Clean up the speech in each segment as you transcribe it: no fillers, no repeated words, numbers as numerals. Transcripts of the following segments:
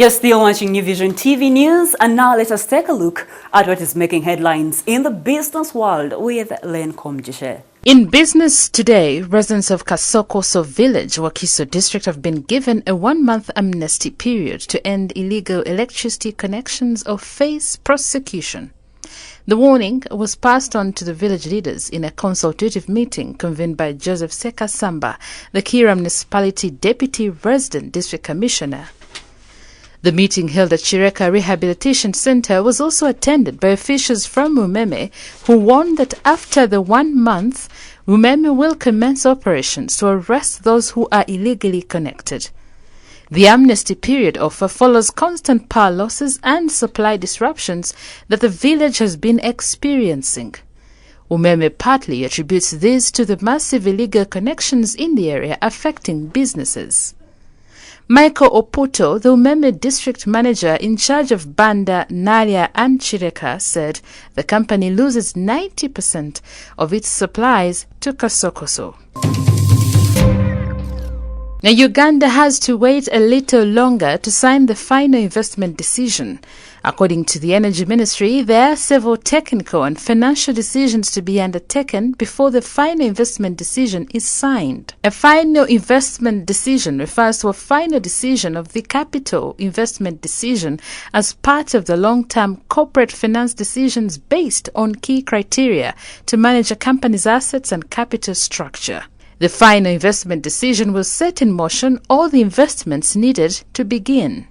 You're still watching New Vision TV News, and now let us take a look at what is making headlines in the business world with Len Komjishe. In business today, residents of Kasokoso village, Wakiso district, have been given a 1-month amnesty period to end illegal electricity connections or face prosecution. The warning was passed on to the village leaders in a consultative meeting convened by Joseph Seka Samba, the Kira Municipality Deputy Resident District Commissioner. The meeting held at Chireka Rehabilitation Center was also attended by officials from Umeme, who warned that after the 1 month, Umeme will commence operations to arrest those who are illegally connected. The amnesty period offer follows constant power losses and supply disruptions that the village has been experiencing. Umeme partly attributes this to the massive illegal connections in the area affecting businesses. Michael Oputo, the Umeme district manager in charge of Banda, Naria and Chireka, said the company loses 90% of its supplies to Kasokoso. Now, Uganda has to wait a little longer to sign the final investment decision. According to the Energy Ministry, there are several technical and financial decisions to be undertaken before the final investment decision is signed. A final investment decision refers to a final decision of the capital investment decision as part of the long-term corporate finance decisions based on key criteria to manage a company's assets and capital structure. The final investment decision will set in motion all the investments needed to begin.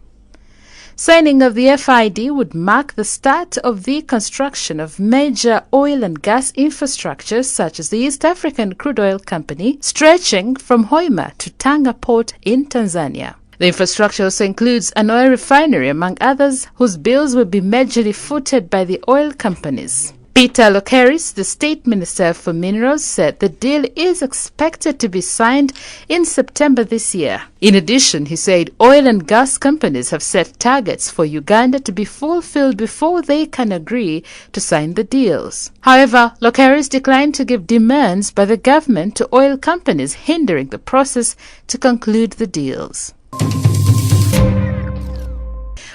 Signing of the FID would mark the start of the construction of major oil and gas infrastructures such as the East African Crude Oil Company, stretching from Hoima to Tanga Port in Tanzania. The infrastructure also includes an oil refinery, among others, whose bills will be majorly footed by the oil companies. Peter Lokeris, the State Minister for Minerals, said the deal is expected to be signed in September this year. In addition, he said oil and gas companies have set targets for Uganda to be fulfilled before they can agree to sign the deals. However, Lokeris declined to give demands by the government to oil companies, hindering the process to conclude the deals.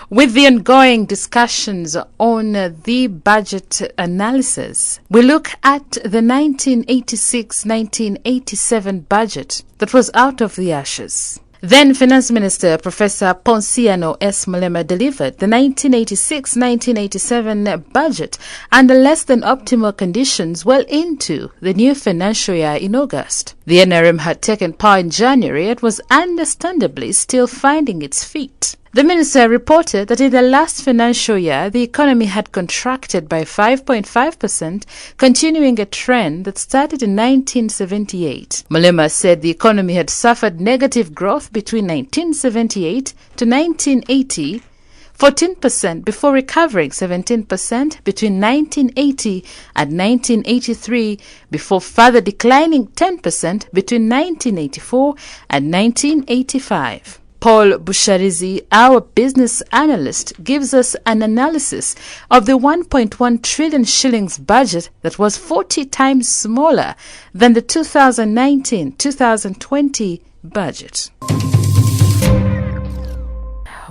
With the ongoing discussions on the budget analysis, we look at the 1986-1987 budget that was out of the ashes. Then Finance Minister Professor Ponciano S. Mulema delivered the 1986-1987 budget under less than optimal conditions well into the new financial year in August. The NRM had taken power in January and was understandably still finding its feet. The minister reported that in the last financial year, the economy had contracted by 5.5%, continuing a trend that started in 1978. Mulema said the economy had suffered negative growth between 1978 to 1980, 14% before recovering 17% between 1980 and 1983, before further declining 10% between 1984 and 1985. Paul Busharizi, our business analyst, gives us an analysis of the 1.1 trillion shillings budget that was 40 times smaller than the 2019-2020 budget.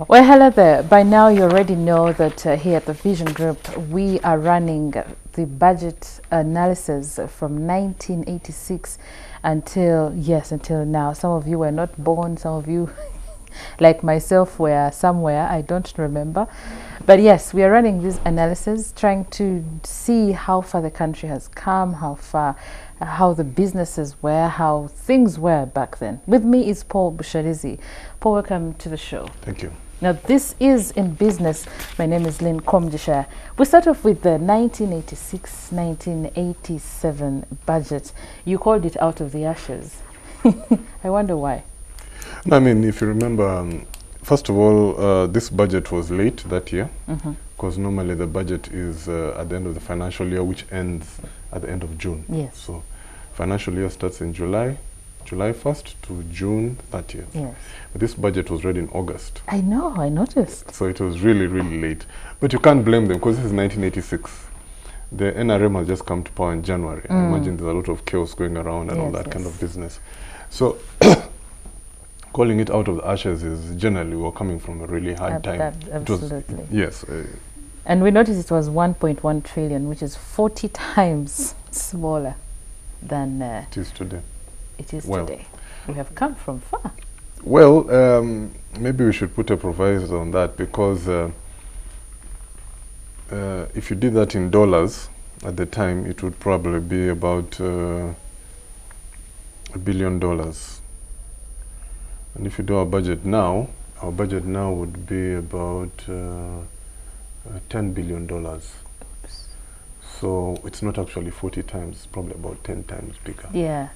Well, hello there. By now you already know that here at the Vision Group we are running the budget analysis from 1986 until now. Some of you were not born, some of you like myself were somewhere, I don't remember. But yes, we are running this analysis, trying to see how far the country has come, how the businesses were, how things were back then. With me is Paul Busharizi. Paul, welcome to the show. Thank you. Now, this is In Business. My name is Len Komjishe. We start off with the 1986-1987 budget. You called it out of the ashes. I wonder why. I mean, if you remember, first of all, this budget was late that year, because normally the budget is at the end of the financial year, which ends at the end of June. Yes. So financial year starts in July 1st to June 30th. Yes. But this budget was ready in August. I know, I noticed. So it was really, really late. But you can't blame them, because this is 1986. The NRM has just come to power in January. I imagine there's a lot of chaos going around and all that kind of business. So, calling it out of the ashes is generally we're coming from a really hard time. Absolutely. Yes. And we noticed it was 1.1 trillion, which is 40 times smaller than it is today. Today. We have come from far. Well, maybe we should put a proviso on that, because if you did that in dollars at the time, it would probably be about $1 billion. And if you do our budget now would be about $10 billion. So it's not actually 40 times, it's probably about 10 times bigger. Yeah,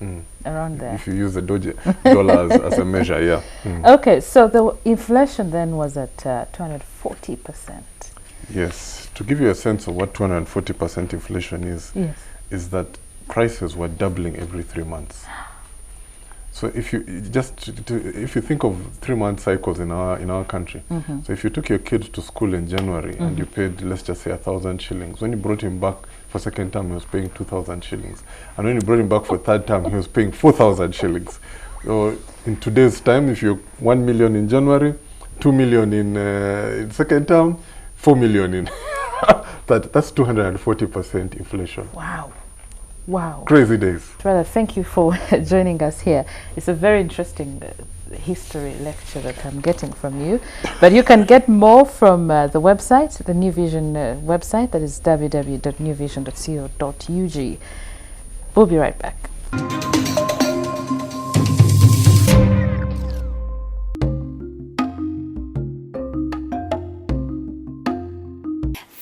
around there. If you use the dollars as a measure, yeah. Okay, so the inflation then was at 240%. Yes, to give you a sense of what 240% inflation is, is that prices were doubling every 3 months. So if you if you think of 3-month cycles in our country, so if you took your kid to school in January and you paid, let's just say, 1,000 shillings, when you brought him back for second term, he was paying 2,000 shillings, and when you brought him back for third term, he was paying 4,000 shillings. So in today's time, if you're 1 million in January, 2 million in second term, 4 million in that's 240% inflation. Wow. Wow. Crazy days. Brother, thank you for joining us here. It's a very interesting history lecture that I'm getting from you. But you can get more from the website, the New Vision website, that is www.newvision.co.ug. We'll be right back.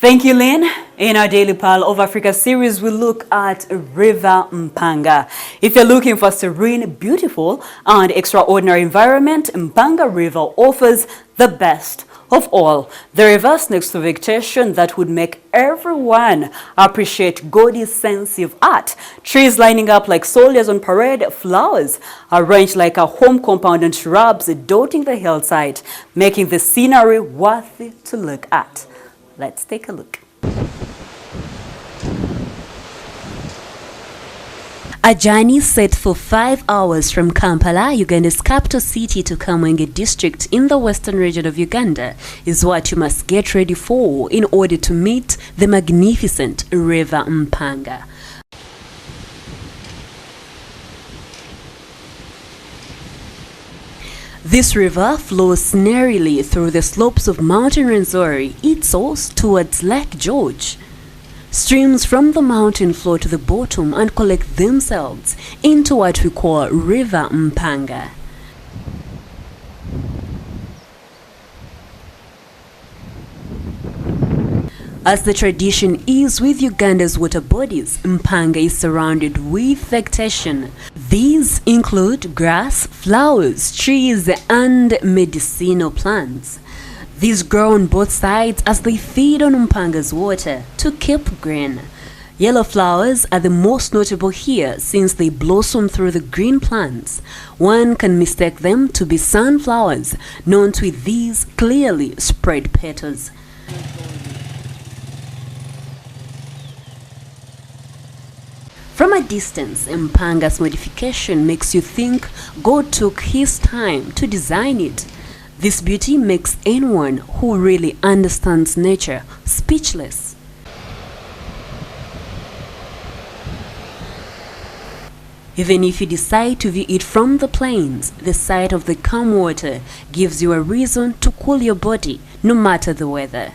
Thank you, Lynn. In our Daily Pearl of Africa series, we look at River Mpanga. If you're looking for a serene, beautiful, and extraordinary environment, Mpanga River offers the best of all. The river's next to vegetation that would make everyone appreciate God's sense of art. Trees lining up like soldiers on parade, flowers arranged like a home compound, and shrubs dotting the hillside, making the scenery worthy to look at. Let's take a look. A journey set for 5 hours from Kampala, Uganda's capital city, to Kamwenge district in the western region of Uganda is what you must get ready for in order to meet the magnificent River Mpanga. This river flows sneerily through the slopes of Mountain Rwenzori, its source towards Lake George. Streams from the mountain flow to the bottom and collect themselves into what we call River Mpanga. As the tradition is with Uganda's water bodies, Mpanga is surrounded with vegetation. These include grass, flowers, trees, and medicinal plants. These grow on both sides as they feed on Mpanga's water to keep green. Yellow flowers are the most notable here since they blossom through the green plants. One can mistake them to be sunflowers, known with these clearly spread petals. From a distance, Mpanga's modification makes you think God took his time to design it. This beauty makes anyone who really understands nature speechless. Even if you decide to view it from the plains, the sight of the calm water gives you a reason to cool your body, no matter the weather.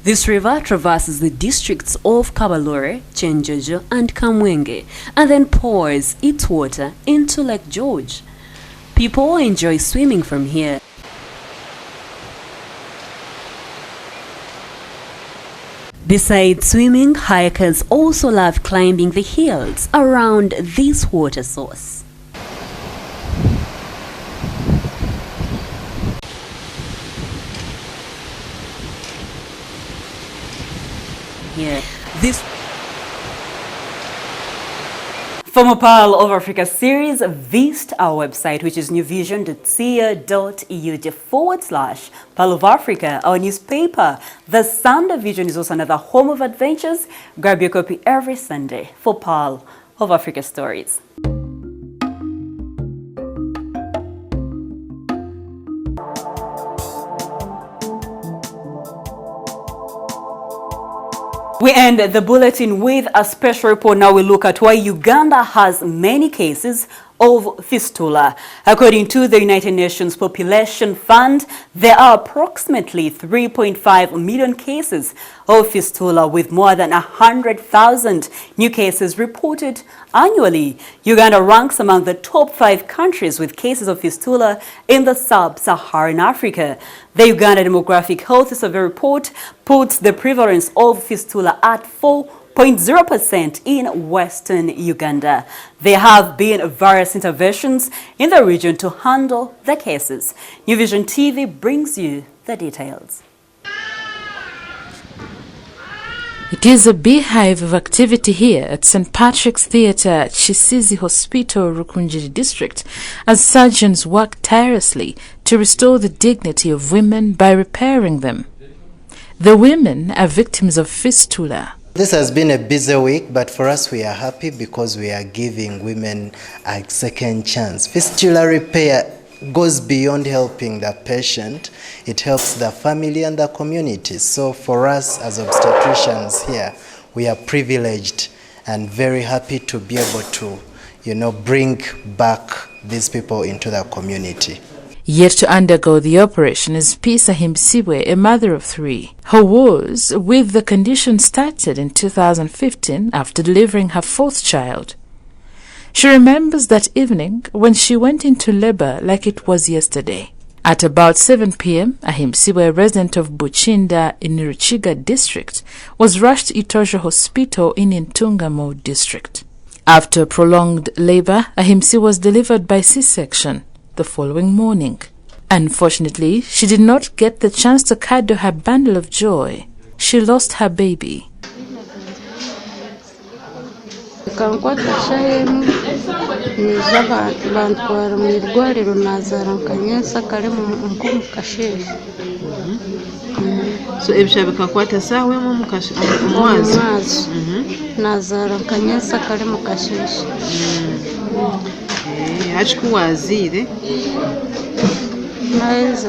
This river traverses the districts of Kabalore, Chenjojo, and Kamwenge, and then pours its water into Lake George. People enjoy swimming from here. Besides swimming, hikers also love climbing the hills around this water source. For more Pearl of Africa series, visit our website, which is newvision.co.ug/Pearl of Africa. Our newspaper, The Sunday Vision, is also another home of adventures. Grab your copy every Sunday for Pearl of Africa stories. We end the bulletin with a special report. Now we look at why Uganda has many cases of fistula. According to the United Nations Population Fund, there are approximately 3.5 million cases of fistula, with more than 100,000 new cases reported annually. Uganda ranks among the top 5 countries with cases of fistula in the sub-Saharan Africa. The Uganda Demographic Health Survey report puts the prevalence of fistula at 4.0% in Western Uganda. There have been various interventions in the region to handle the cases. New Vision TV brings you the details. It is a beehive of activity here at St. Patrick's Theatre at Chisizi Hospital, Rukunjiri District, as surgeons work tirelessly to restore the dignity of women by repairing them. The women are victims of fistula. This has been a busy week, but for us we are happy because we are giving women a second chance. Fistula repair goes beyond helping the patient. It helps the family and the community. So for us as obstetricians here, we are privileged and very happy to be able to, bring back these people into the community. Yet to undergo the operation is Pisa Himsiwe, a mother of 3, who was with the condition started in 2015 after delivering her 4th child. She remembers that evening when she went into labor like it was yesterday. At about 7 p.m., Ahimsiwe, a resident of Buchinda in Ruchiga district, was rushed to Itojo Hospital in Intungamo district. After prolonged labor, Ahimsiwe was delivered by C-section the following morning. Unfortunately, she did not get the chance to cuddle her bundle of joy. She lost her baby. So ebishabika kwata sawe mu mwazi nazara kanyesa kale mu kashishi hachikuwazire naeze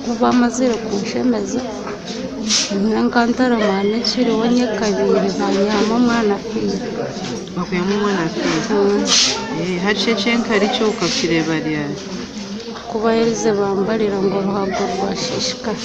kuba amazire kunshemeza nkantara mane kiri wonye kabiri nkanyama mwana afira bakuyama mwana afira hacechenka richo ukakireba rya kuba yarize bambarira ngo ruhago rwashishika.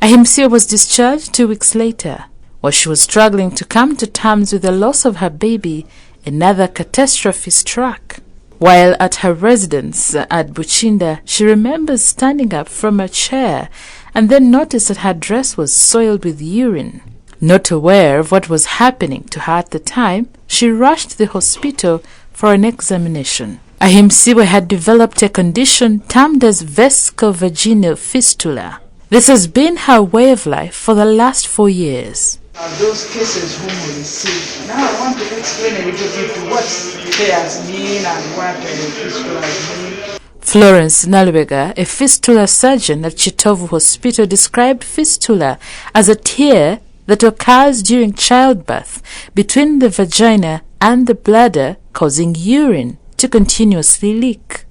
Ahimsiwe was discharged 2 weeks later. While she was struggling to come to terms with the loss of her baby, another catastrophe struck. While at her residence at Buchinda, she remembers standing up from a chair and then noticed that her dress was soiled with urine. Not aware of what was happening to her at the time, she rushed to the hospital for an examination. Ahimsiwe had developed a condition termed as vesicovaginal fistula. This has been her way of life for the last 4 years. Those cases whom we receive. Now I want to explain a little bit what tears mean and what fistulas mean. Florence Nalubega, a fistula surgeon at Chitovu Hospital, described fistula as a tear that occurs during childbirth between the vagina and the bladder, causing urine to continuously leak.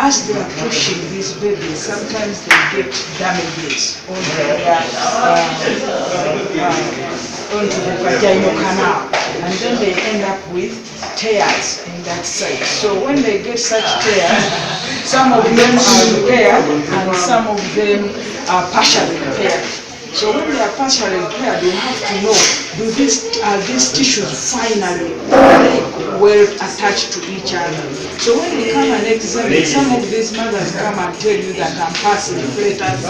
As they are pushing these babies, sometimes they get damages onto the vaginal canal, and then they end up with tears in that side. So when they get such tears, some of them are repaired and some of them are partially repaired. So when they are partially repaired, you have to know, are these tissues finally well attached to each other? So when we come and examine, some of these mothers come and tell you that I'm passing flatters,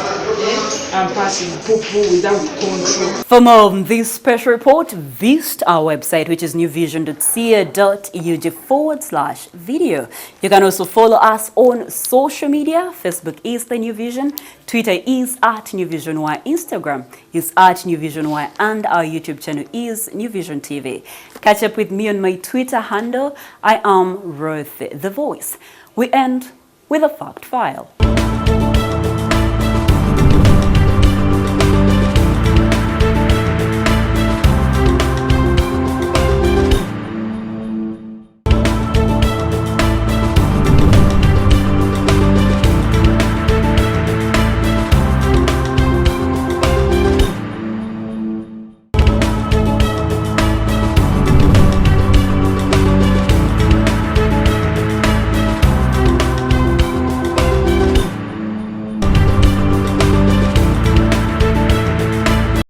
I'm passing poo-poo without control. For more on this special report, visit our website, which is newvision.co.ug/video. You can also follow us on social media. Facebook is The New Vision, Twitter is @NewVision, while Instagram Instagram is @NewVisionY and our YouTube channel is New Vision TV. Catch up with me on my Twitter handle. I am Ruth the Voice. We end with a fact file.